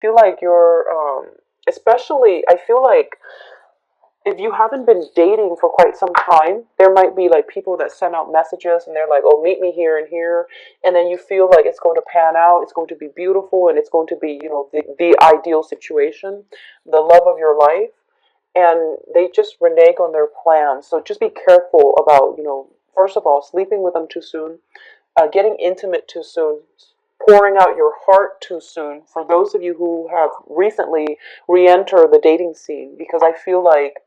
Feel like you're, especially, I feel like if you haven't been dating for quite some time, there might be like people that send out messages and they're like, oh, meet me here and here. And then you feel like it's going to pan out, it's going to be beautiful, and it's going to be, the ideal situation, the love of your life. And they just renege on their plans. So just be careful about, first of all, sleeping with them too soon, getting intimate too soon, pouring out your heart too soon for those of you who have recently re entered the dating scene, because I feel like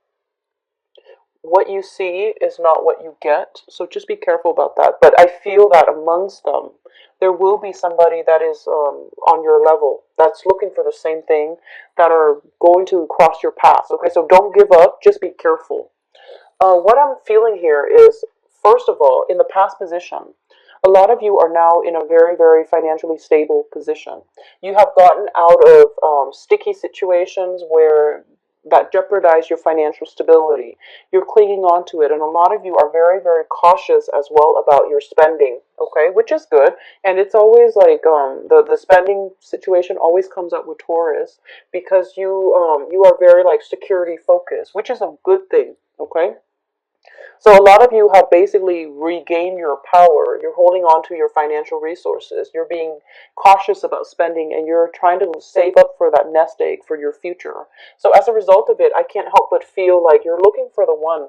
what you see is not what you get. So just be careful about that. But I feel that amongst them, there will be somebody that is on your level, that's looking for the same thing, that are going to cross your path. Okay, so don't give up, just be careful. What I'm feeling here is, first of all, in the past position, a lot of you are now in a very, very financially stable position. You have gotten out of sticky situations where that jeopardize your financial stability. You're clinging on to it, and a lot of you are very, very cautious as well about your spending. Okay, which is good, and it's always like the spending situation always comes up with Taurus, because you are very like security focused, which is a good thing. Okay, so a lot of you have basically regained your power. You're holding on to your financial resources. You're being cautious about spending, and you're trying to save up for that nest egg for your future. So as a result of it, I can't help but feel like you're looking for the one.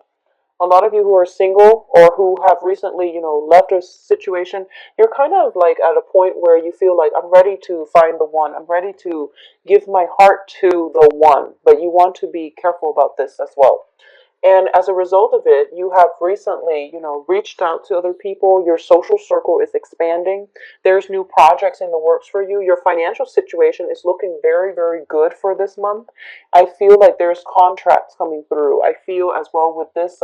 A lot of you who are single or who have recently, left a situation, you're kind of like at a point where you feel like, I'm ready to find the one. I'm ready to give my heart to the one. But you want to be careful about this as well. And as a result of it, you have recently, reached out to other people. Your social circle is expanding. There's new projects in the works for you. Your financial situation is looking very, very good for this month. I feel like there's contracts coming through. I feel as well with this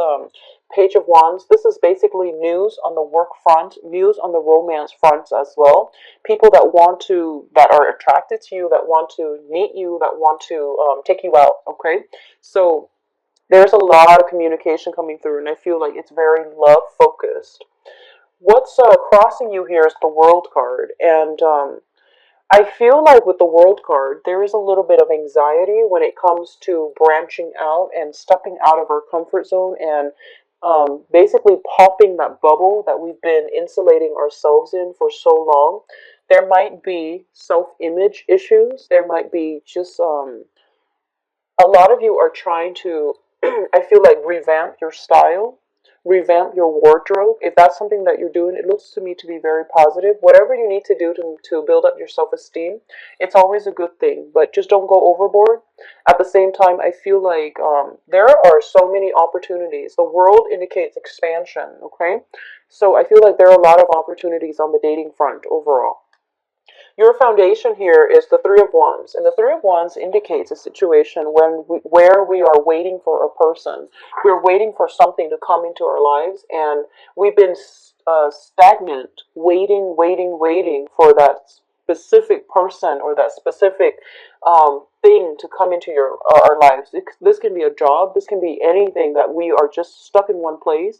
Page of Wands, this is basically news on the work front, news on the romance front as well. People that are attracted to you, that want to meet you, that want to take you out, okay? So there's a lot of communication coming through, and I feel like it's very love focused. What's crossing you here is the World card, and I feel like with the World card, there is a little bit of anxiety when it comes to branching out and stepping out of our comfort zone, and basically popping that bubble that we've been insulating ourselves in for so long. There might be self-image issues. There might be just a lot of you are trying to, I feel like, revamp your style, revamp your wardrobe. If that's something that you're doing, it looks to me to be very positive. Whatever you need to do to build up your self-esteem, it's always a good thing, but just don't go overboard. At the same time, I feel like there are so many opportunities. The world indicates expansion, okay? So I feel like there are a lot of opportunities on the dating front overall. Your foundation here is the Three of Wands, and the Three of Wands indicates a situation where we are waiting for a person. We're waiting for something to come into our lives, and we've been stagnant, waiting for that specific person or that specific thing to come into our lives. This can be a job, this can be anything that we are just stuck in one place,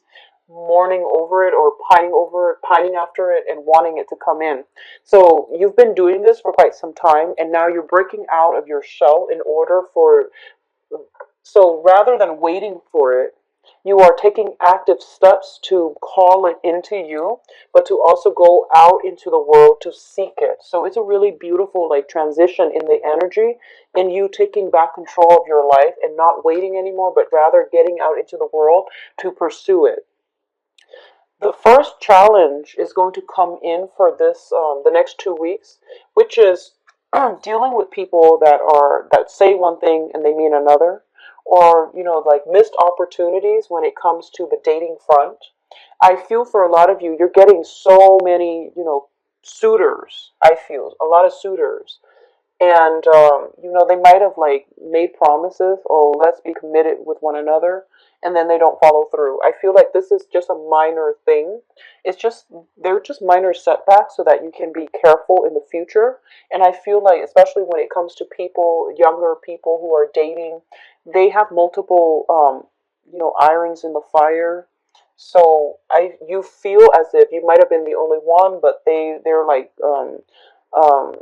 mourning over it or pining over it, pining after it, and wanting it to come in. So you've been doing this for quite some time, and now you're breaking out of your shell in order for. So rather than waiting for it, you are taking active steps to call it into you, but to also go out into the world to seek it. So it's a really beautiful like transition in the energy, and you taking back control of your life and not waiting anymore, but rather getting out into the world to pursue it. The first challenge is going to come in for this the next 2 weeks, which is dealing with people that say one thing and they mean another, or like missed opportunities when it comes to the dating front. I feel for a lot of you, you're getting so many suitors. I feel a lot of suitors, and they might have like made promises, oh, let's be committed with one another, and then they don't follow through. I feel like this is just a minor thing. They're just minor setbacks so that you can be careful in the future. And I feel like, especially when it comes to people, younger people who are dating, they have multiple irons in the fire. So you feel as if you might have been the only one, but they're like um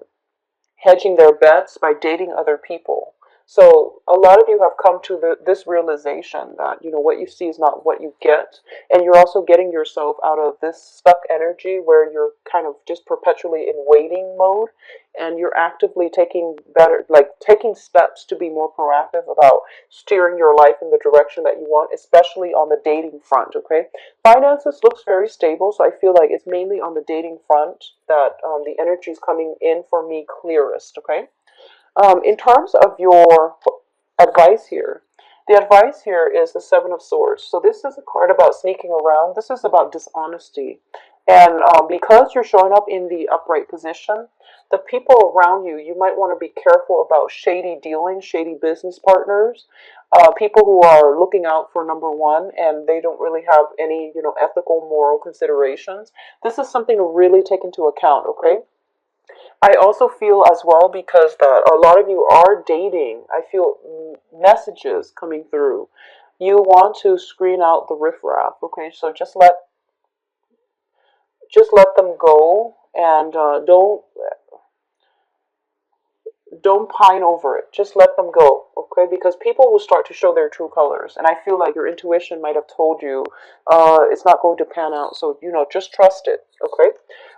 hedging their bets by dating other people. So a lot of you have come to this realization that, what you see is not what you get. And you're also getting yourself out of this stuck energy where you're kind of just perpetually in waiting mode, and you're actively taking steps to be more proactive about steering your life in the direction that you want, especially on the dating front, okay? Finances looks very stable, so I feel like it's mainly on the dating front that the energy is coming in for me clearest, okay? In terms of your advice here, the advice here is the Seven of Swords. So this is a card about sneaking around. This is about dishonesty. And because you're showing up in the upright position, the people around you, you might want to be careful about shady dealings, shady business partners, people who are looking out for number one and they don't really have any, ethical, moral considerations. This is something to really take into account, okay? I also feel as well, because that a lot of you are dating, I feel messages coming through. You want to screen out the riffraff, okay? So just let them go, and don't pine over it. Just let them go, okay? Because people will start to show their true colors, and I feel like your intuition might have told you it's not going to pan out. So just trust it, okay?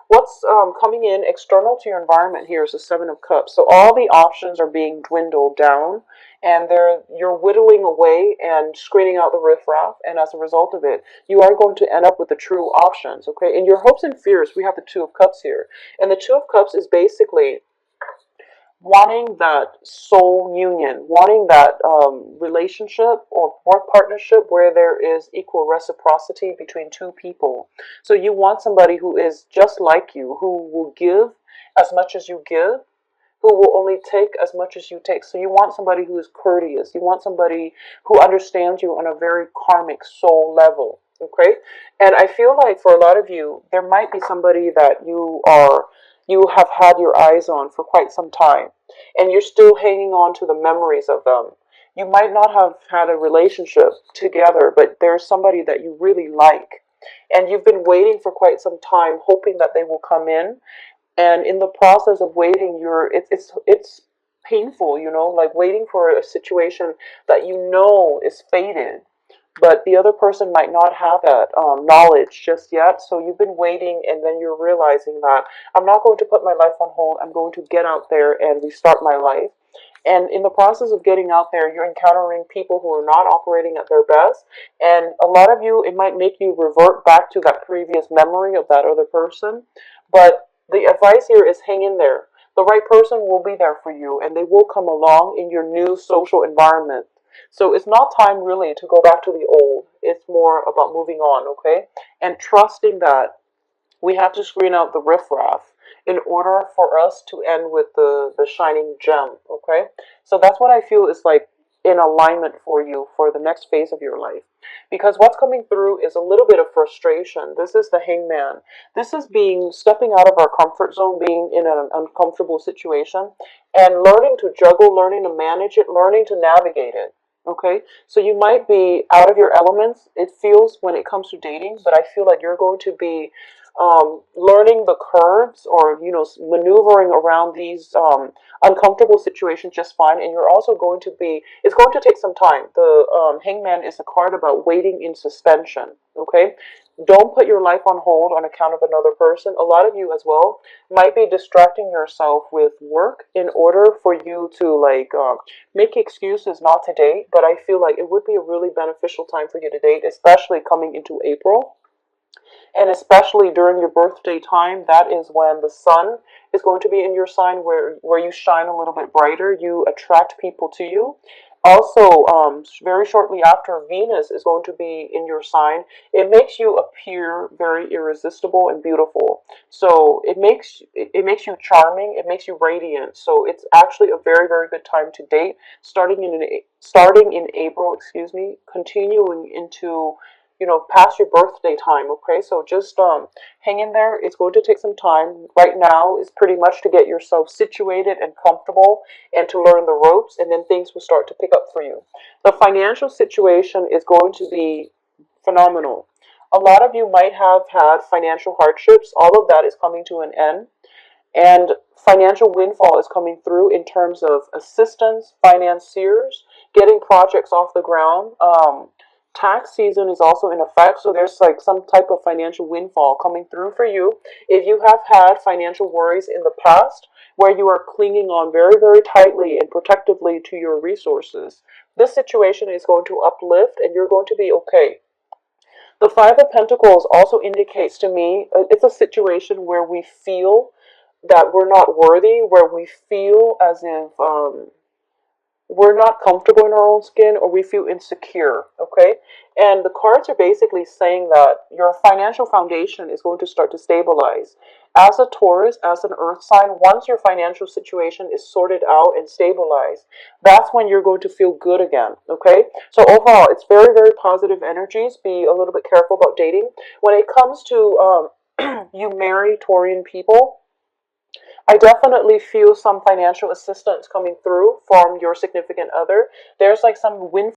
What's coming in external to your environment here is the Seven of Cups. So all the options are being dwindled down, and you're whittling away and screening out the riffraff, and as a result of it, you are going to end up with the true options, okay? In your hopes and fears, we have the Two of Cups here, and the Two of Cups is basically wanting that soul union, wanting that relationship or work partnership where there is equal reciprocity between two people. So you want somebody who is just like you, who will give as much as you give, who will only take as much as you take. So you want somebody who is courteous. You want somebody who understands you on a very karmic soul level. Okay? And I feel like for a lot of you, there might be somebody that you have had your eyes on for quite some time, and you're still hanging on to the memories of them. You might not have had a relationship together, but there's somebody that you really like, and you've been waiting for quite some time, hoping that they will come in. And in the process of waiting, it's painful, like waiting for a situation that is fated, but the other person might not have that knowledge just yet. So you've been waiting, and then you're realizing that I'm not going to put my life on hold. I'm going to get out there and restart my life. And in the process of getting out there, you're encountering people who are not operating at their best. And a lot of you, it might make you revert back to that previous memory of that other person. But the advice here is hang in there. The right person will be there for you, and they will come along in your new social environment. So it's not time really to go back to the old. It's more about moving on, okay? And trusting that we have to screen out the riffraff in order for us to end with the shining gem, okay? So that's what I feel is like in alignment for you for the next phase of your life. Because what's coming through is a little bit of frustration. This is the hangman. This is stepping out of our comfort zone, being in an uncomfortable situation, and learning to juggle, learning to manage it, learning to navigate it. Okay, so you might be out of your elements, it feels, when it comes to dating, but I feel like you're going to be learning the curves, or maneuvering around these uncomfortable situations just fine. And you're also going to be, it's going to take some time. The hangman is a card about waiting in suspension. Okay, don't put your life on hold on account of another person. A lot of you as well might be distracting yourself with work in order for you to make excuses not to date. But I feel like it would be a really beneficial time for you to date, especially coming into April. And especially during your birthday time, that is when the sun is going to be in your sign, where you shine a little bit brighter. You attract people to you. Also, very shortly after, Venus is going to be in your sign. It makes you appear very irresistible and beautiful. So it makes you charming. It makes you radiant. So it's actually a very, very good time to date. Starting in April, excuse me, continuing into past your birthday time, okay? So just hang in there. It's going to take some time. Right now is pretty much to get yourself situated and comfortable and to learn the ropes, and then things will start to pick up for you. The financial situation is going to be phenomenal. A lot of you might have had financial hardships. All of that is coming to an end. And financial windfall is coming through in terms of assistance, financiers, getting projects off the ground. Tax season is also in effect, so there's like some type of financial windfall coming through for you. If you have had financial worries in the past where you are clinging on very, very tightly and protectively to your resources, this situation is going to uplift and you're going to be okay. The Five of Pentacles also indicates to me it's a situation where we feel that we're not worthy, where we feel as if we're not comfortable in our own skin, or we feel insecure, okay? And the cards are basically saying that your financial foundation is going to start to stabilize. As a Taurus, as an earth sign, once your financial situation is sorted out and stabilized, that's when you're going to feel good again, okay? So overall, it's very, very positive energies. Be a little bit careful about dating. When it comes to you marry Taurian people, I definitely feel some financial assistance coming through from your significant other. There's like some win.